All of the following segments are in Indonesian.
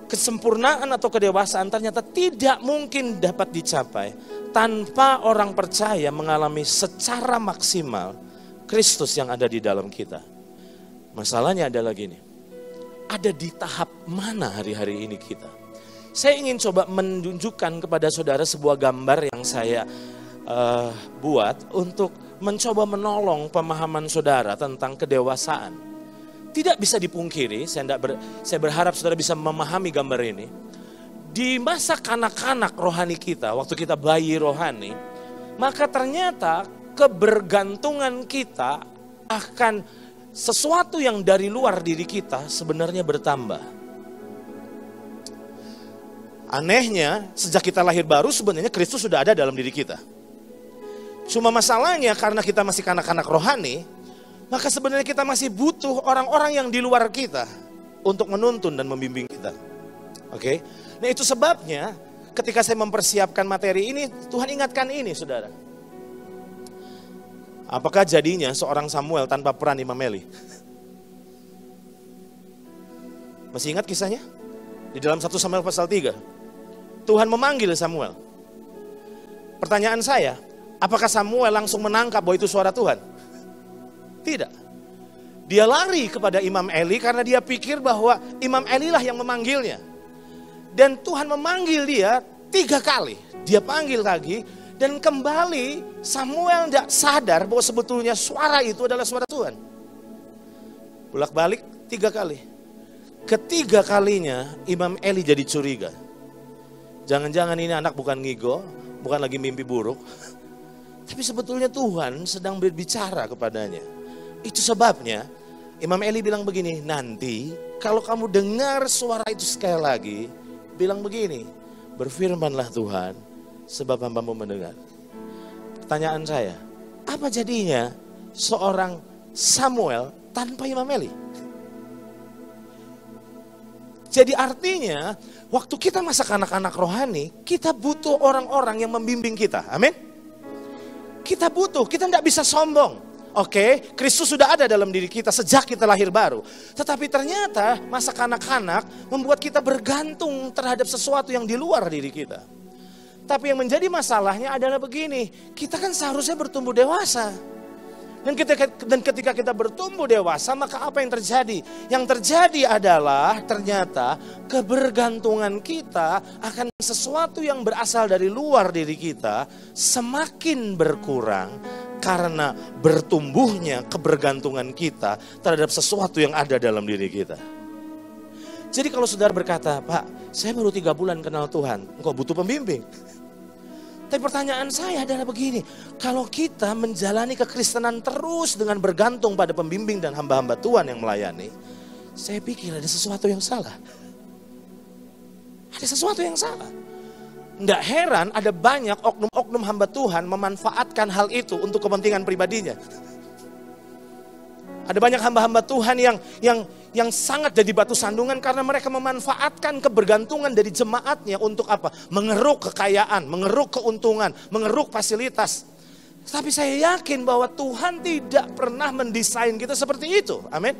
kesempurnaan atau kedewasaan ternyata tidak mungkin dapat dicapai tanpa orang percaya mengalami secara maksimal Kristus yang ada di dalam kita. Masalahnya adalah gini, ada di tahap mana hari-hari ini kita? Saya ingin coba menunjukkan kepada saudara sebuah gambar yang saya buat untuk mencoba menolong pemahaman saudara tentang kedewasaan. Tidak bisa dipungkiri, saya berharap saudara bisa memahami gambar ini. Di masa kanak-kanak rohani kita, waktu kita bayi rohani, maka ternyata kebergantungan kita akan sesuatu yang dari luar diri kita sebenarnya bertambah. Anehnya, sejak kita lahir baru sebenarnya Kristus sudah ada dalam diri kita. Cuma masalahnya karena kita masih kanak-kanak rohani, maka sebenarnya kita masih butuh orang-orang yang di luar kita untuk menuntun dan membimbing kita. Oke? Nah itu sebabnya ketika saya mempersiapkan materi ini, Tuhan ingatkan ini saudara. Apakah jadinya seorang Samuel tanpa peran Imam Eli? Masih ingat kisahnya? Di dalam 1 Samuel pasal 3. Tuhan memanggil Samuel. Pertanyaan saya, apakah Samuel langsung menangkap bahwa itu suara Tuhan? Tidak. Dia lari kepada Imam Eli karena dia pikir bahwa Imam Eli lah yang memanggilnya. Dan Tuhan memanggil dia 3 kali. Dia panggil lagi dan kembali Samuel tidak sadar bahwa sebetulnya suara itu adalah suara Tuhan. Bolak-balik 3 kali. Ketiga kalinya Imam Eli jadi curiga. Jangan-jangan ini anak bukan ngigo, bukan lagi mimpi buruk. Tapi sebetulnya Tuhan sedang berbicara kepadanya. Itu sebabnya Imam Eli bilang begini, nanti kalau kamu dengar suara itu sekali lagi, bilang begini, berfirmanlah Tuhan, sebab hamba-Mu mendengar. Pertanyaan saya, apa jadinya seorang Samuel tanpa Imam Eli? Jadi artinya, waktu kita masa kanak-kanak rohani, kita butuh orang-orang yang membimbing kita, amin? Kita butuh, kita tidak bisa sombong. Oke, Kristus sudah ada dalam diri kita sejak kita lahir baru. Tetapi ternyata masa kanak-kanak membuat kita bergantung terhadap sesuatu yang di luar diri kita. Tapi yang menjadi masalahnya adalah begini, kita kan seharusnya bertumbuh dewasa. Dan ketika kita bertumbuh dewasa, maka apa yang terjadi? Yang terjadi adalah ternyata kebergantungan kita akan sesuatu yang berasal dari luar diri kita semakin berkurang karena bertumbuhnya kebergantungan kita terhadap sesuatu yang ada dalam diri kita. Jadi kalau saudara berkata, Pak, saya baru 3 bulan kenal Tuhan, engkau butuh pembimbing. Tapi pertanyaan saya adalah begini, kalau kita menjalani kekristenan terus dengan bergantung pada pembimbing dan hamba-hamba Tuhan yang melayani, saya pikir ada sesuatu yang salah. Ada sesuatu yang salah. Nggak heran ada banyak oknum-oknum hamba Tuhan memanfaatkan hal itu untuk kepentingan pribadinya. Ada banyak hamba-hamba Tuhan yang sangat jadi batu sandungan karena mereka memanfaatkan kebergantungan dari jemaatnya untuk apa? Mengeruk kekayaan, mengeruk keuntungan, mengeruk fasilitas. Tapi saya yakin bahwa Tuhan tidak pernah mendesain kita seperti itu. Amin.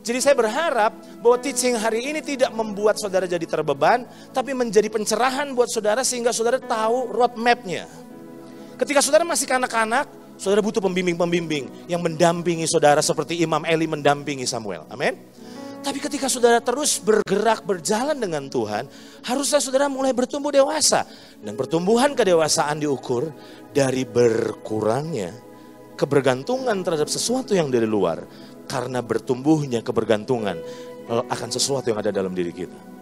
Jadi saya berharap bahwa teaching hari ini tidak membuat saudara jadi terbeban, tapi menjadi pencerahan buat saudara sehingga saudara tahu roadmap-nya. Ketika saudara masih kanak-kanak, saudara butuh pembimbing-pembimbing yang mendampingi saudara seperti Imam Eli mendampingi Samuel. Amin. Tapi ketika saudara terus bergerak, berjalan dengan Tuhan, harusnya saudara mulai bertumbuh dewasa. Dan pertumbuhan kedewasaan diukur dari berkurangnya kebergantungan terhadap sesuatu yang dari luar. Karena bertumbuhnya kebergantungan akan sesuatu yang ada dalam diri kita.